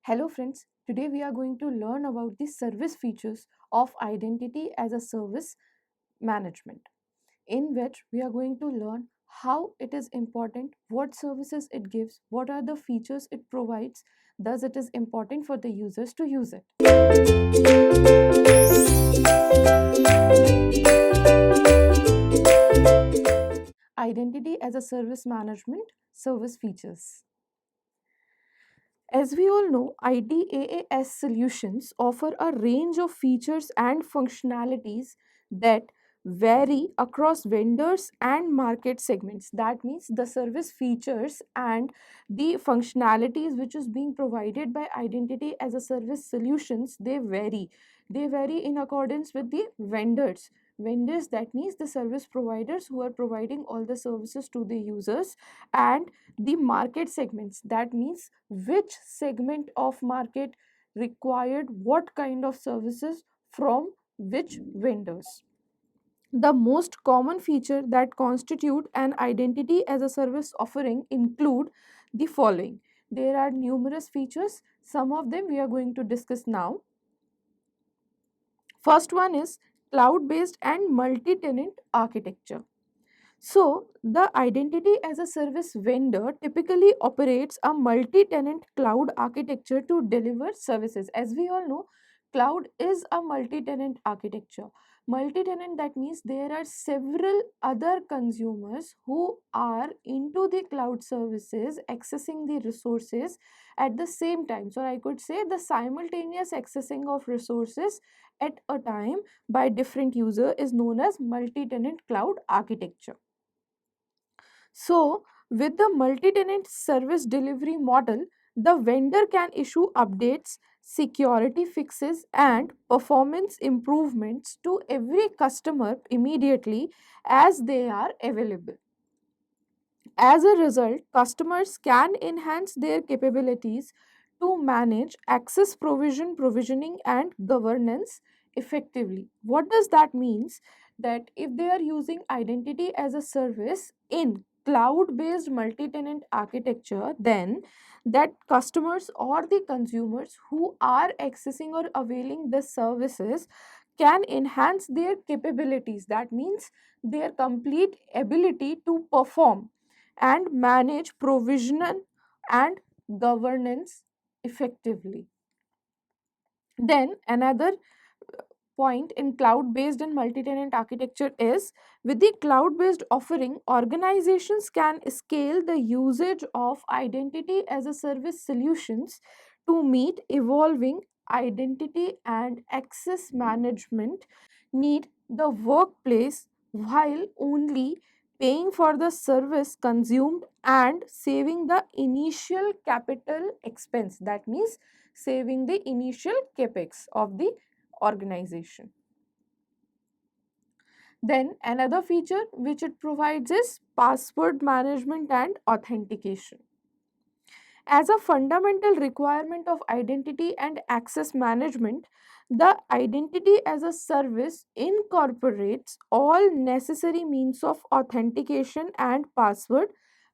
Hello friends, today we are going to learn about the service features of identity as a service management, in which we are going to learn how it is important, what services it gives, what are the features it provides, thus it is important for the users to use it. Identity as a service management service features. As we all know, IDaaS solutions offer a range of features and functionalities that vary across vendors and market segments. That means the service features and the functionalities which is being provided by identity as a service solutions, they vary. They vary in accordance with the vendors. Vendors, that means the service providers who are providing all the services to the users, and the market segments, that means which segment of market required what kind of services from which vendors. The most common feature that constitute an identity as a service offering include the following. There are numerous features, some of them we are going to discuss now. First one is cloud-based and multi-tenant architecture. So, the identity as a service vendor typically operates a multi tenant cloud architecture to deliver services. As we all know, cloud is a multi tenant architecture. Multi tenant, that means there are several other consumers who are into the cloud services accessing the resources at the same time. So, I could say the simultaneous accessing of resources at a time by different user is known as multi tenant cloud architecture. So, with the multi-tenant service delivery model, the vendor can issue updates, security fixes, and performance improvements to every customer immediately as they are available. As a result, customers can enhance their capabilities to manage access provisioning, and governance effectively. What does that means? That if they are using identity as a service in cloud-based multi-tenant architecture, then that customers or the consumers who are accessing or availing the services can enhance their capabilities. That means their complete ability to perform and manage provision and governance effectively. Then another point in cloud based and multi tenant architecture is, with the cloud based offering, organizations can scale the usage of identity as a service solutions to meet evolving identity and access management need the workplace, while only paying for the service consumed and saving the initial capital expense. That means saving the initial capex of the organization. Then another feature which it provides is password management and authentication. As a fundamental requirement of identity and access management, the identity as a service incorporates all necessary means of authentication and password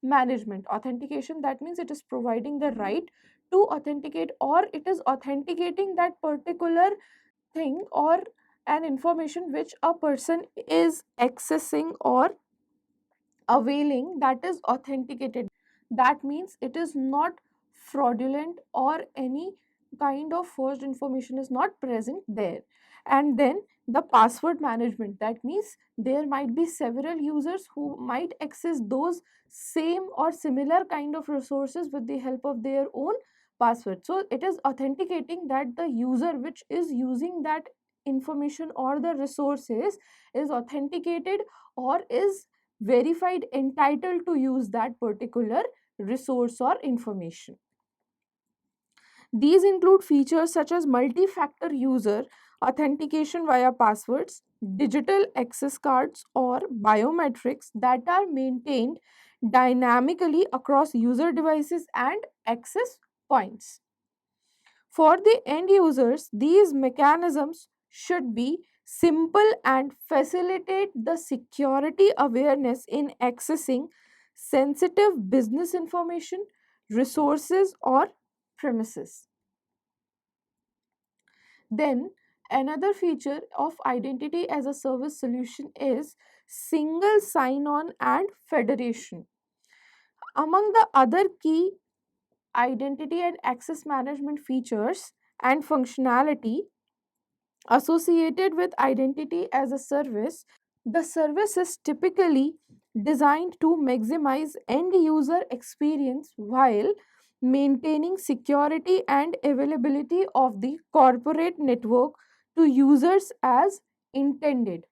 management. Authentication, that means it is providing the right to authenticate, or it is authenticating that particular thing or an information which a person is accessing or availing, that is authenticated. That means it is not fraudulent or any kind of forged information is not present there. And then the password management, that means there might be several users who might access those same or similar kind of resources with the help of their own password. So it is authenticating that the user which is using that information or the resources is authenticated or is verified entitled to use that particular resource or information. These include features such as multi-factor user authentication via passwords, digital access cards, or biometrics that are maintained dynamically across user devices and access points. For the end users, these mechanisms should be simple and facilitate the security awareness in accessing sensitive business information, resources, or premises. Then another feature of identity as a service solution is single sign on and federation. Among the other key identity and access management features and functionality associated with identity as a service, the service is typically designed to maximize end user experience while maintaining security and availability of the corporate network to users as intended.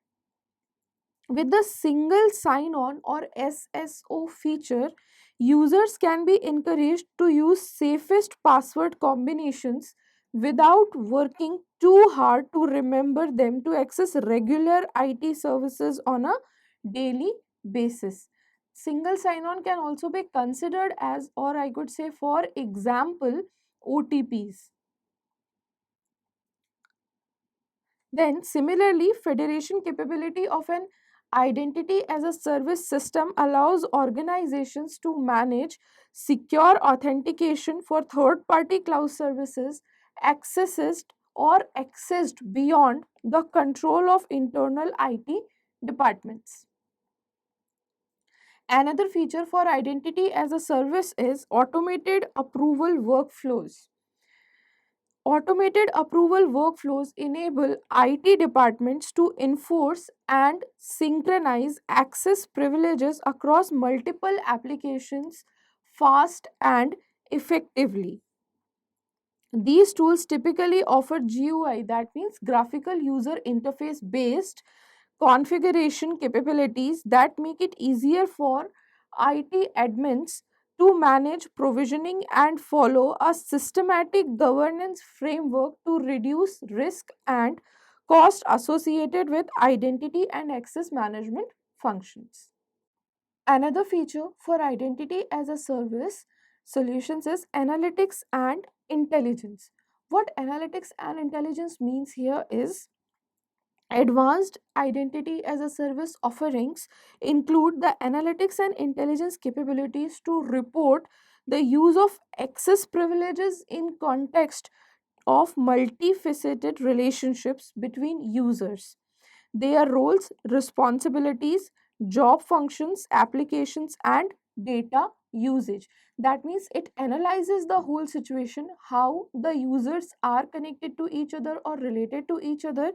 With the single sign on or SSO feature, users can be encouraged to use safest password combinations without working too hard to remember them to access regular IT services on a daily basis. Single sign on can also be considered as, or I could say, for example, OTPs. Then, similarly, federation capability of an identity as a service system allows organizations to manage secure authentication for third party cloud services accessed or accessed beyond the control of internal IT departments. Another feature for identity as a service is automated approval workflows. Automated approval workflows enable IT departments to enforce and synchronize access privileges across multiple applications fast and effectively. These tools typically offer GUI, that means graphical user interface based configuration capabilities that make it easier for IT admins to manage provisioning and follow a systematic governance framework to reduce risk and cost associated with identity and access management functions. Another feature for identity as a service solutions is analytics and intelligence. What analytics and intelligence means here is advanced identity as a service offerings include the analytics and intelligence capabilities to report the use of access privileges in context of multifaceted relationships between users, their roles, responsibilities, job functions, applications, and data usage. That means it analyzes the whole situation, how the users are connected to each other or related to each other,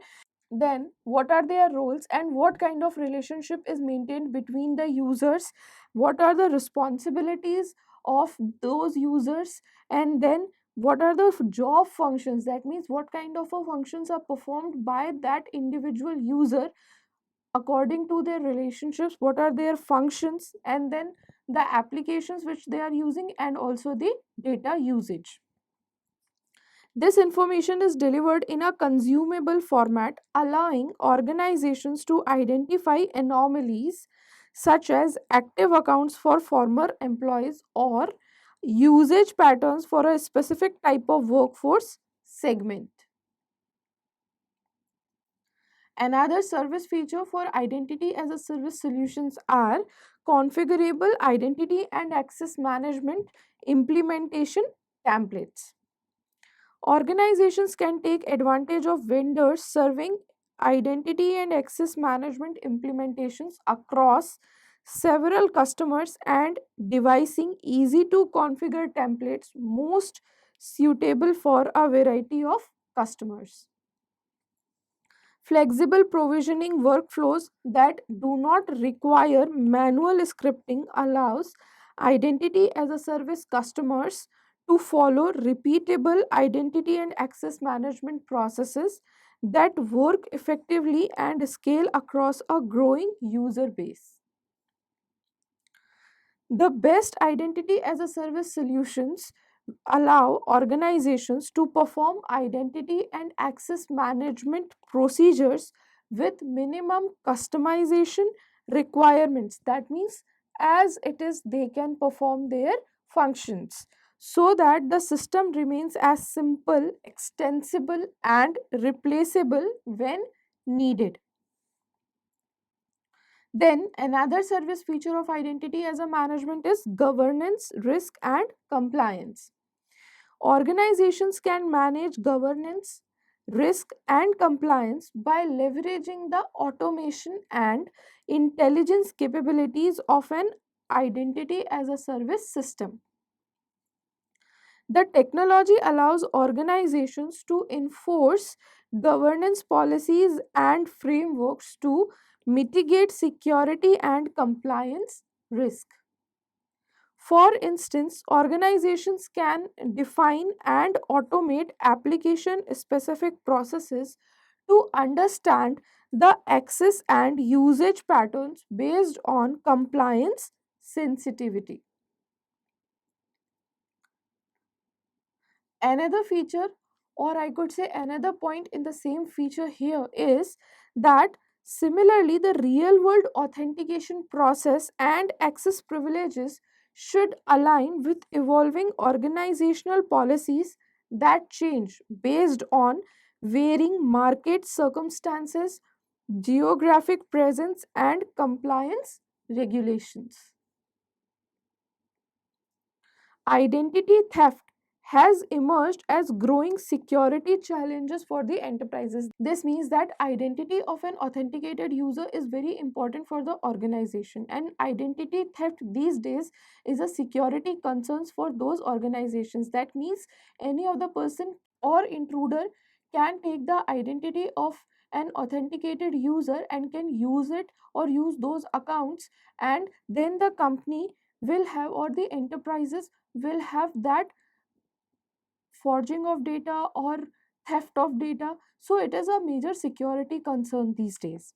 then what are their roles and what kind of relationship is maintained between the users, what are the responsibilities of those users, and then what are the job functions, that means what kind of functions are performed by that individual user according to their relationships, what are their functions, and then the applications which they are using and also the data usage. This information is delivered in a consumable format, allowing organizations to identify anomalies such as active accounts for former employees or usage patterns for a specific type of workforce segment. Another service feature for identity as a service solutions are configurable identity and access management implementation templates. Organizations can take advantage of vendors serving identity and access management implementations across several customers and devising easy to configure templates most suitable for a variety of customers. Flexible provisioning workflows that do not require manual scripting allows identity as a service customers to follow repeatable identity and access management processes that work effectively and scale across a growing user base. The best identity as a service solutions allow organizations to perform identity and access management procedures with minimum customization requirements. That means, as it is, they can perform their functions so that the system remains as simple, extensible, and replaceable when needed. Then, another service feature of identity as a management is governance, risk, and compliance. Organizations can manage governance, risk, and compliance by leveraging the automation and intelligence capabilities of an identity as a service system. The technology allows organizations to enforce governance policies and frameworks to mitigate security and compliance risk. For instance, organizations can define and automate application specific processes to understand the access and usage patterns based on compliance sensitivity. Another feature, or I could say another point in the same feature here, is that similarly the real world authentication process and access privileges should align with evolving organizational policies that change based on varying market circumstances, geographic presence, and compliance regulations. Identity theft has emerged as growing security challenges for the enterprises. This means that identity of an authenticated user is very important for the organization, and identity theft these days is a security concerns for those organizations. That means any of the person or intruder can take the identity of an authenticated user and can use it or use those accounts, and then the company will have, or the enterprises will have, that forging of data or theft of data. So it is a major security concern these days.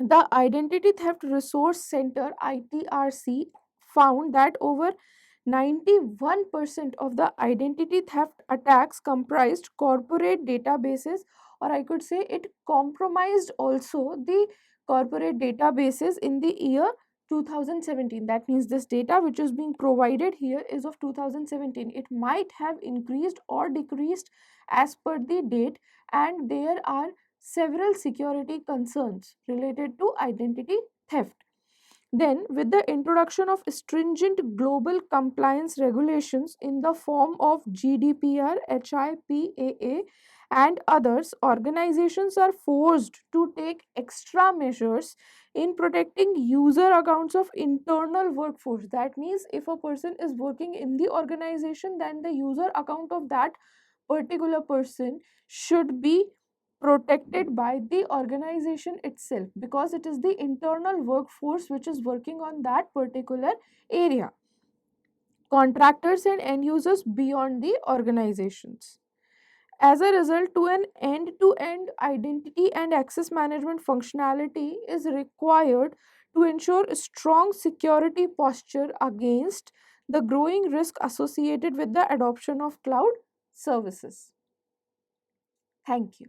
The Identity Theft Resource Center ITRC found that over 91% of the identity theft attacks comprised corporate databases, or I could say it compromised also the corporate databases in the year 2017. That means this data which is being provided here is of 2017. It might have increased or decreased as per the date, and there are several security concerns related to identity theft. Then, with the introduction of stringent global compliance regulations in the form of GDPR, HIPAA, and others, organizations are forced to take extra measures in protecting user accounts of internal workforce. That means if a person is working in the organization, then the user account of that particular person should be protected by the organization itself, because it is the internal workforce which is working on that particular area, contractors and end users beyond the organizations. As a result, to an end to end identity and access management functionality is required to ensure a strong security posture against the growing risk associated with the adoption of cloud services. Thank you.